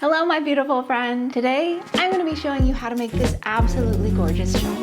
Hello, my beautiful friend. Today, I'm going to be showing you how to make this absolutely gorgeous shawl.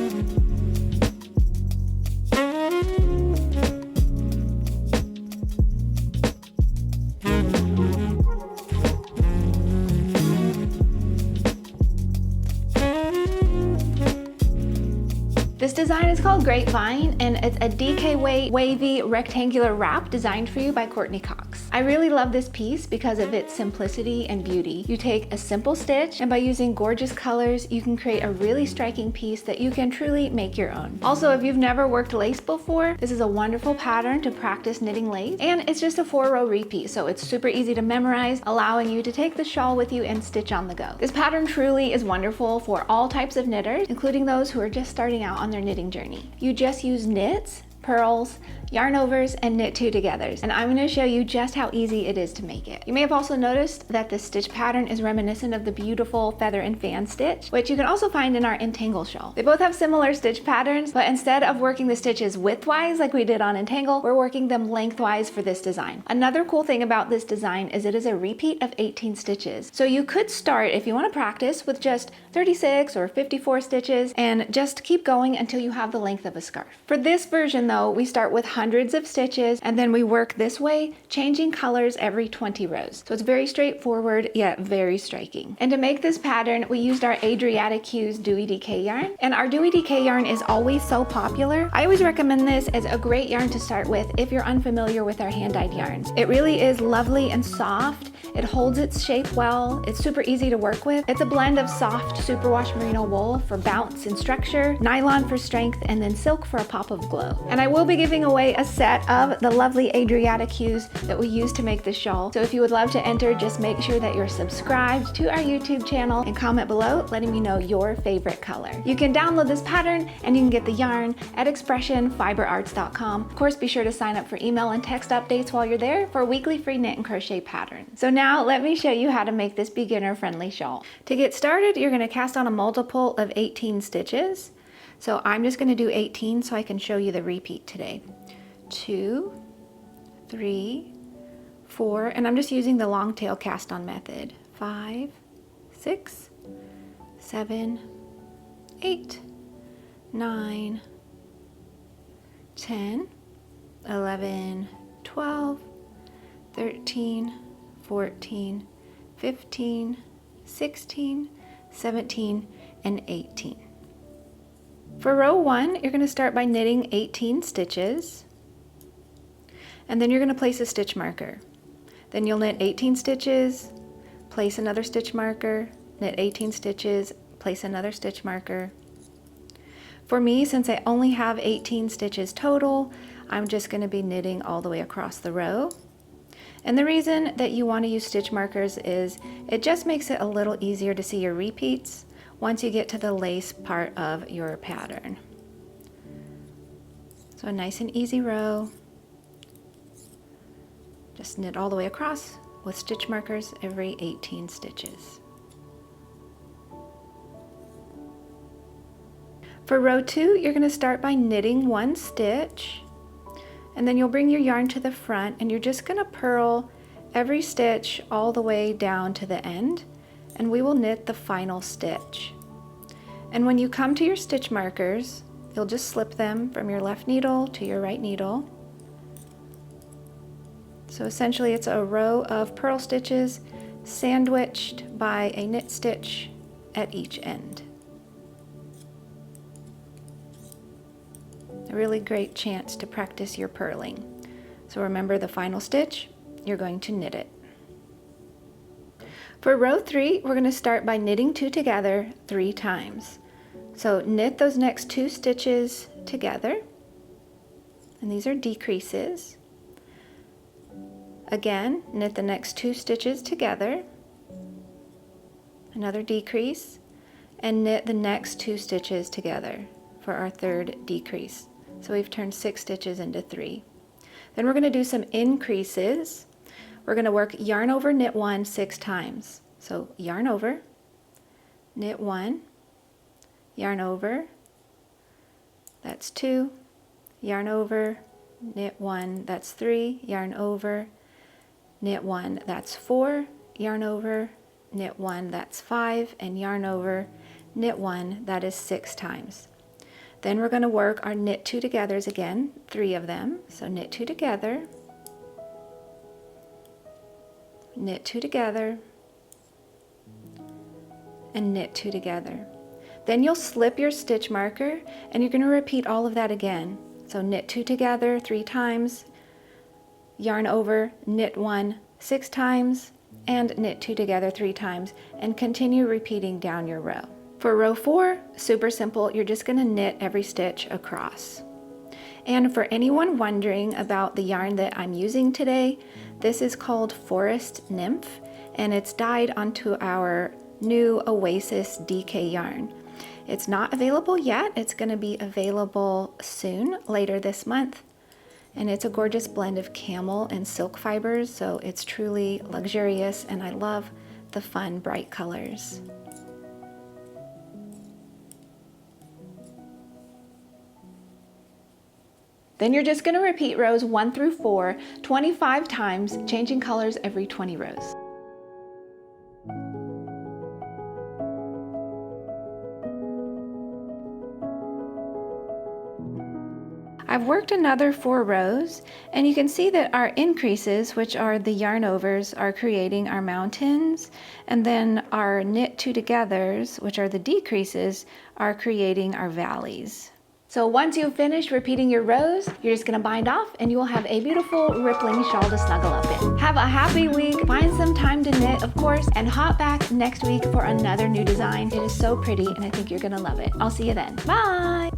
This design is called Grapevine, and it's a DK wavy rectangular wrap designed for you by Courtney Cox. I really love this piece because of its simplicity and beauty. You take a simple stitch, and by using gorgeous colors, you can create a really striking piece that you can truly make your own. Also, if you've never worked lace before, this is a wonderful pattern to practice knitting lace, and it's just a 4-row repeat, so it's super easy to memorize, allowing you to take the shawl with you and stitch on the go. This pattern truly is wonderful for all types of knitters, including those who are just starting out on their knitting journey. You just use knits, pearls, yarn overs, and knit two togethers, and I'm going to show you just how easy it is to make it. You may have also noticed that the stitch pattern is reminiscent of the beautiful feather and fan stitch, which you can also find in our Entangle shawl. They both have similar stitch patterns, but instead of working the stitches widthwise like we did on Entangle, we're working them lengthwise for this design. Another cool thing about this design is it is a repeat of 18 stitches. So you could start, if you want to practice, with just 36 or 54 stitches and just keep going until you have the length of a scarf. For this version though, we start with hundreds of stitches, and then we work this way, changing colors every 20 rows. So it's very straightforward, yet very striking. And to make this pattern, we used our Adriatic Hues Dewy DK yarn. And our Dewy DK yarn is always so popular. I always recommend this as a great yarn to start with if you're unfamiliar with our hand-dyed yarns. It really is lovely and soft. It holds its shape well. It's super easy to work with. It's a blend of soft Superwash Merino Wool for bounce and structure, nylon for strength, and then silk for a pop of glow. And I will be giving away a set of the lovely Adriatic hues that we use to make this shawl. So if you would love to enter, just make sure that you're subscribed to our YouTube channel and comment below letting me know your favorite color. You can download this pattern and you can get the yarn at expressionfiberarts.com. Of course, be sure to sign up for email and text updates while you're there for weekly free knit and crochet patterns. So now let me show you how to make this beginner-friendly shawl. To get started, you're going to cast on a multiple of 18 stitches. So I'm just going to do 18 so I can show you the repeat today. 2, 3, 4, and I'm just using the long tail cast on method. 5, 6, 7, 8, 9, 10, 11, 12, 13, 14, 15, 16, 17, and 18. For row 1, you're going to start by knitting 18 stitches, and then you're going to place a stitch marker. Then you'll knit 18 stitches, place another stitch marker, knit 18 stitches, place another stitch marker. For me, since I only have 18 stitches total, I'm just going to be knitting all the way across the row. And the reason that you want to use stitch markers is it just makes it a little easier to see your repeats once you get to the lace part of your pattern. So a nice and easy row. Just knit all the way across with stitch markers every 18 stitches. For row 2, you're going to start by knitting 1 stitch, and then you'll bring your yarn to the front, and you're just going to purl every stitch all the way down to the end, and we will knit the final stitch. And when you come to your stitch markers, you'll just slip them from your left needle to your right needle. So essentially it's a row of purl stitches sandwiched by a knit stitch at each end. A really great chance to practice your purling. So remember, the final stitch, you're going to knit it. For row 3, we're going to start by knitting 2 together 3 times. So knit those next 2 stitches together, and these are decreases. Again, knit the next 2 stitches together, another decrease, and knit the next 2 stitches together for our 3rd decrease. So we've turned 6 stitches into 3. Then we're going to do some increases. We're going to work yarn over, knit 1 6 times. So yarn over, knit 1, yarn over, that's 2, yarn over, knit 1, that's 3, yarn over, knit 1, that's 4, yarn over, knit 1, that's 5, and yarn over, knit 1, that is 6 times. Then we're going to work our knit 2 togethers again, 3 of them. So knit 2 together, knit 2 together, and knit 2 together. Then you'll slip your stitch marker and you're going to repeat all of that again. So knit 2 together 3 times, yarn over, knit 1 6 times, and knit 2 together 3 times, and continue repeating down your row. For row 4, super simple, you're just going to knit every stitch across. And for anyone wondering about the yarn that I'm using today, this is called Forest Nymph, and it's dyed onto our new Oasis DK yarn. It's not available yet. It's going to be available soon, later this month. And it's a gorgeous blend of camel and silk fibers, so it's truly luxurious, and I love the fun, bright colors. Then you're just going to repeat rows 1 through 4 25 times, changing colors every 20 rows. I've worked another 4 rows, and you can see that our increases, which are the yarn overs, are creating our mountains, and then our knit 2 togethers, which are the decreases, are creating our valleys. So once you've finished repeating your rows, you're just gonna bind off and you will have a beautiful rippling shawl to snuggle up in. Have a happy week, find some time to knit, of course, and hop back next week for another new design. It is so pretty and I think you're gonna love it. I'll see you then. Bye!